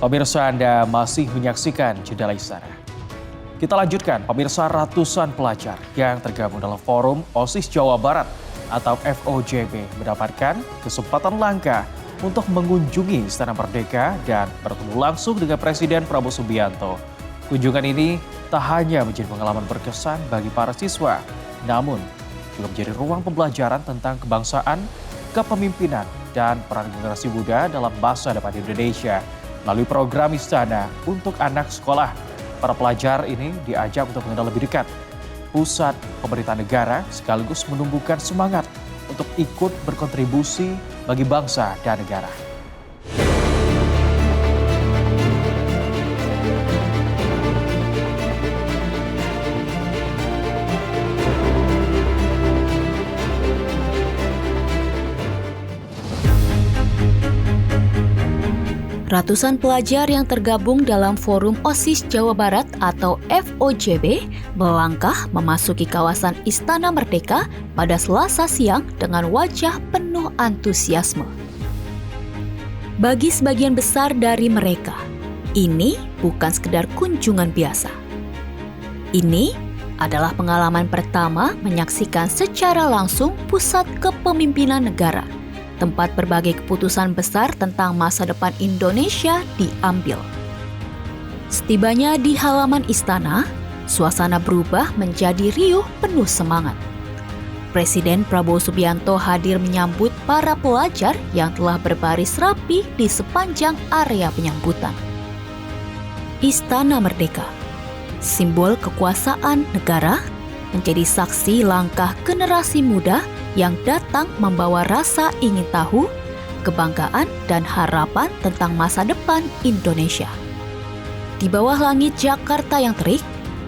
Pemirsa, Anda masih menyaksikan Jendela Istana. Kita lanjutkan, pemirsa, ratusan pelajar yang tergabung dalam Forum OSIS Jawa Barat atau FOJB mendapatkan kesempatan langka untuk mengunjungi Istana Merdeka dan bertemu langsung dengan Presiden Prabowo Subianto. Kunjungan ini tak hanya menjadi pengalaman berkesan bagi para siswa, namun juga menjadi ruang pembelajaran tentang kebangsaan, kepemimpinan, dan peran generasi muda dalam masa depan Indonesia. Melalui program Istana untuk anak sekolah, para pelajar ini diajak untuk mengenal lebih dekat pusat pemerintahan negara sekaligus menumbuhkan semangat untuk ikut berkontribusi bagi bangsa dan negara. Ratusan pelajar yang tergabung dalam Forum OSIS Jawa Barat atau FOJB melangkah memasuki kawasan Istana Merdeka pada Selasa siang dengan wajah penuh antusiasme. Bagi sebagian besar dari mereka, ini bukan sekedar kunjungan biasa. Ini adalah pengalaman pertama menyaksikan secara langsung pusat kepemimpinan negara, tempat berbagai keputusan besar tentang masa depan Indonesia diambil. Setibanya di halaman istana, suasana berubah menjadi riuh penuh semangat. Presiden Prabowo Subianto hadir menyambut para pelajar yang telah berbaris rapi di sepanjang area penyambutan. Istana Merdeka, simbol kekuasaan negara, menjadi saksi langkah generasi muda yang datang membawa rasa ingin tahu, kebanggaan, dan harapan tentang masa depan Indonesia. Di bawah langit Jakarta yang terik,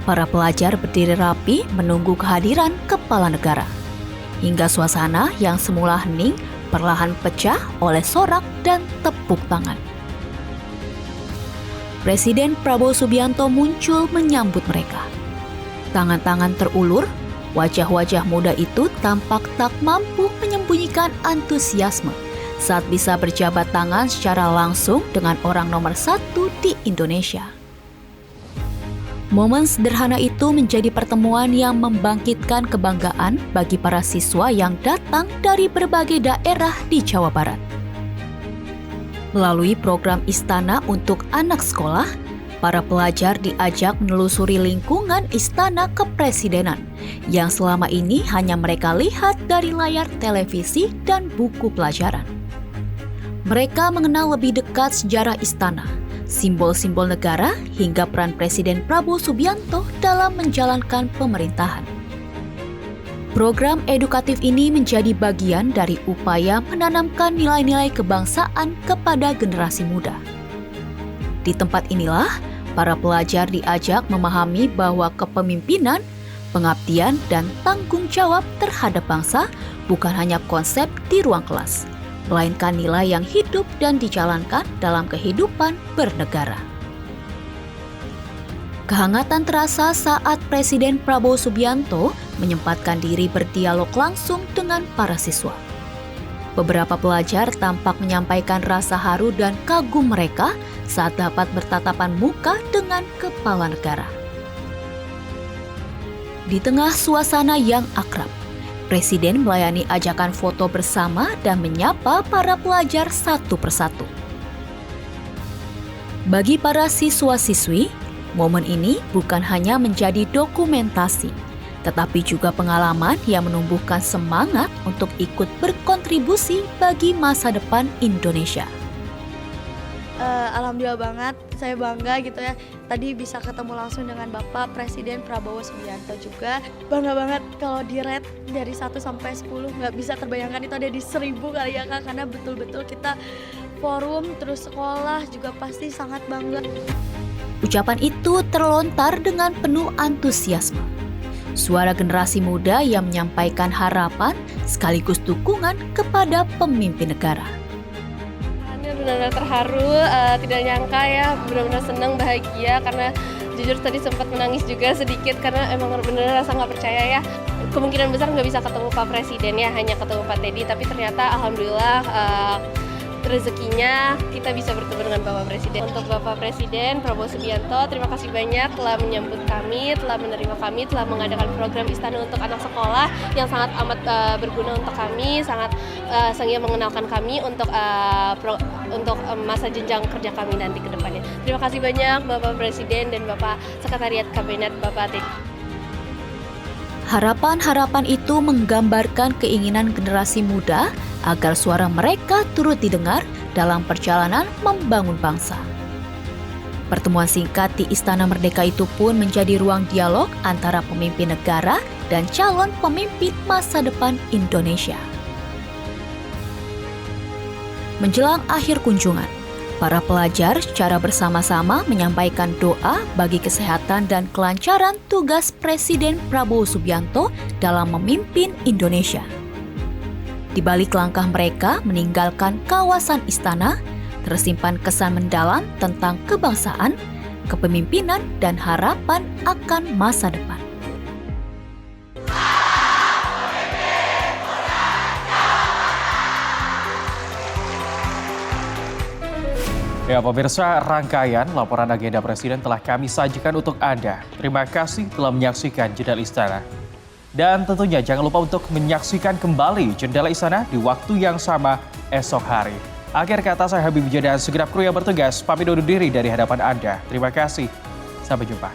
para pelajar berdiri rapi menunggu kehadiran kepala negara. Hingga suasana yang semula hening perlahan pecah oleh sorak dan tepuk tangan. Presiden Prabowo Subianto muncul menyambut mereka. Tangan-tangan terulur, wajah-wajah muda itu tampak tak mampu menyembunyikan antusiasme saat bisa berjabat tangan secara langsung dengan orang nomor 1 di Indonesia. Momen sederhana itu menjadi pertemuan yang membangkitkan kebanggaan bagi para siswa yang datang dari berbagai daerah di Jawa Barat. Melalui program Istana untuk anak sekolah, para pelajar diajak menelusuri lingkungan Istana Kepresidenan yang selama ini hanya mereka lihat dari layar televisi dan buku pelajaran. Mereka mengenal lebih dekat sejarah istana, simbol-simbol negara, hingga peran Presiden Prabowo Subianto dalam menjalankan pemerintahan. Program edukatif ini menjadi bagian dari upaya menanamkan nilai-nilai kebangsaan kepada generasi muda. Di tempat inilah, para pelajar diajak memahami bahwa kepemimpinan, pengabdian, dan tanggung jawab terhadap bangsa bukan hanya konsep di ruang kelas, melainkan nilai yang hidup dan dijalankan dalam kehidupan bernegara. Kehangatan terasa saat Presiden Prabowo Subianto menyempatkan diri berdialog langsung dengan para siswa. Beberapa pelajar tampak menyampaikan rasa haru dan kagum mereka saat dapat bertatapan muka dengan kepala negara. Di tengah suasana yang akrab, Presiden melayani ajakan foto bersama dan menyapa para pelajar satu persatu. Bagi para siswa-siswi, momen ini bukan hanya menjadi dokumentasi, tetapi juga pengalaman yang menumbuhkan semangat untuk ikut berkontribusi bagi masa depan Indonesia. Alhamdulillah banget, saya bangga gitu ya. Tadi bisa ketemu langsung dengan Bapak Presiden Prabowo Subianto juga. Bangga banget kalau di rate dari 1 sampai 10, nggak bisa terbayangkan itu ada di 1000 kali ya Kak. Karena betul-betul kita forum, terus sekolah juga pasti sangat bangga. Ucapan itu terlontar dengan penuh antusiasme. Suara generasi muda yang menyampaikan harapan sekaligus dukungan kepada pemimpin negara. Benar-benar terharu, tidak nyangka ya, benar-benar senang, bahagia karena jujur tadi sempat menangis juga sedikit karena emang benar-benar rasa nggak percaya ya. Kemungkinan besar nggak bisa ketemu Pak Presiden ya, hanya ketemu Pak Teddy, tapi ternyata alhamdulillah rezekinya kita bisa bertemu dengan Bapak Presiden. Untuk Bapak Presiden Prabowo Subianto, terima kasih banyak telah menyambut kami, telah menerima kami, telah mengadakan program Istana untuk anak sekolah yang sangat amat berguna untuk kami, sangat mengenalkan kami untuk masa jenjang kerja kami nanti ke depannya. Terima kasih banyak Bapak Presiden dan Bapak Sekretariat Kabinet Bapak Tit. Harapan-harapan itu menggambarkan keinginan generasi muda agar suara mereka turut didengar dalam perjalanan membangun bangsa. Pertemuan singkat di Istana Merdeka itu pun menjadi ruang dialog antara pemimpin negara dan calon pemimpin masa depan Indonesia. Menjelang akhir kunjungan, para pelajar secara bersama-sama menyampaikan doa bagi kesehatan dan kelancaran tugas Presiden Prabowo Subianto dalam memimpin Indonesia. Di balik langkah mereka meninggalkan kawasan istana, tersimpan kesan mendalam tentang kebangsaan, kepemimpinan, dan harapan akan masa depan. Ya pemirsa, rangkaian laporan agenda Presiden telah kami sajikan untuk Anda. Terima kasih telah menyaksikan Jendela Istana. Dan tentunya jangan lupa untuk menyaksikan kembali Jendela Istana di waktu yang sama esok hari. Akhir kata saya Habib Wijaya dan segenap kru yang bertugas pamit undur diri dari hadapan Anda. Terima kasih. Sampai jumpa.